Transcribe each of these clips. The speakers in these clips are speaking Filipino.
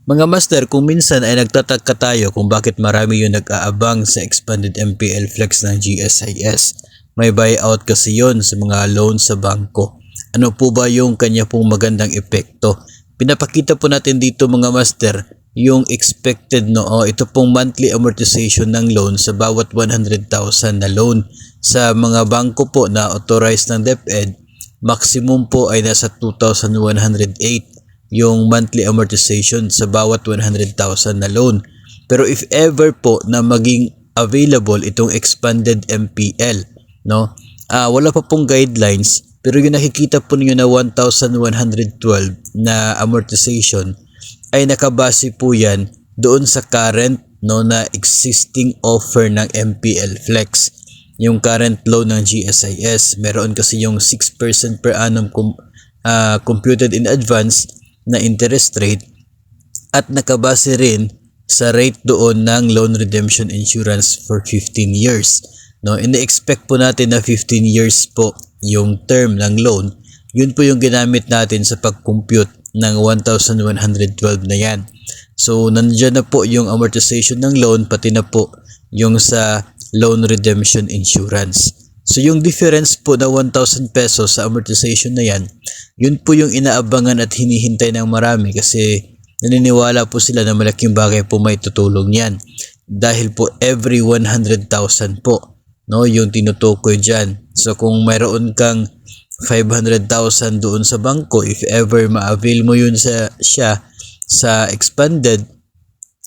Mga master, kung minsan ay nagtataka tayo kung bakit marami yung nag-aabang sa expanded MPL Flex ng GSIS. May buyout kasi yon sa mga loan sa bangko. Ano po ba yung kanya pong magandang epekto? Pinapakita po natin dito mga master yung expected ito pong monthly amortization ng loan sa bawat 100,000 na loan. Sa mga bangko po na authorized ng DepEd, maximum po ay nasa 2,108 yung monthly amortization sa bawat 100,000 na loan. Pero if ever po na maging available itong expanded MPL, wala pa pong guidelines, pero yung nakikita po niyo na 1,112 na amortization ay nakabase po yan doon sa current na existing offer ng MPL Flex. Yung current loan ng GSIS, meron kasi yung 6% per annum computed in advance na interest rate at nakabase rin sa rate doon ng loan redemption insurance for 15 years. Ina-expect po natin na 15 years po yung term ng loan. Yun po yung ginamit natin sa pag-compute ng 1,112 na yan. So, nandiyan na po yung amortization ng loan, pati na po yung sa loan redemption insurance. So, yung difference po na 1,000 pesos sa amortization na yan, yun po yung inaabangan at hinihintay ng marami kasi naniniwala po sila na malaking bagay po may tutulong yan. Dahil po every 100,000 po, yung tinutukoy dyan. So, kung mayroon kang 500,000 doon sa bangko, if ever ma-avail mo yun sa expanded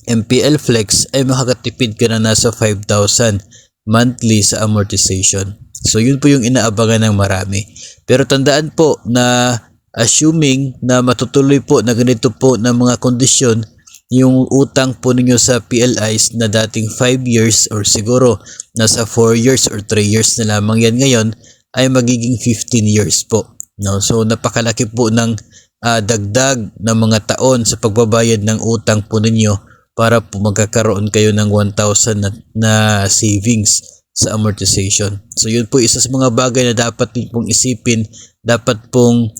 MPL Flex, ay makakatipid ka na nasa 5,000 monthly sa amortization. So yun po yung inaabangan ng marami. Pero tandaan po na assuming na matutuloy po na ganito po na mga kondisyon, yung utang po ninyo sa PLIs na dating 5 years or siguro nasa 4 years or 3 years na lamang yan ngayon, ay magiging 15 years po. So napakalaki po ng dagdag na mga taon sa pagbabayad ng utang po ninyo para po magkakaroon kayo ng 1,000 na savings sa amortization. So yun po isa sa mga bagay na dapat pong isipin, dapat pong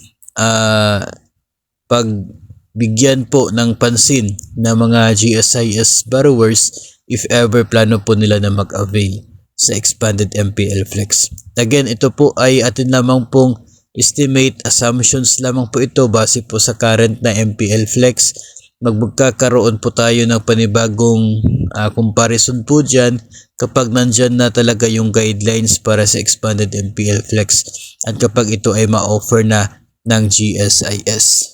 pagbigyan po ng pansin na mga GSIS borrowers if ever plano po nila na mag-avail sa expanded MPL Flex. Again, ito po ay atin lamang pong estimate, assumptions lamang po ito base po sa current na MPL Flex. Magkakaroon po tayo ng panibagong comparison po dyan kapag nandyan na talaga yung guidelines para sa expanded MPL Flex at kapag ito ay ma-offer na ng GSIS.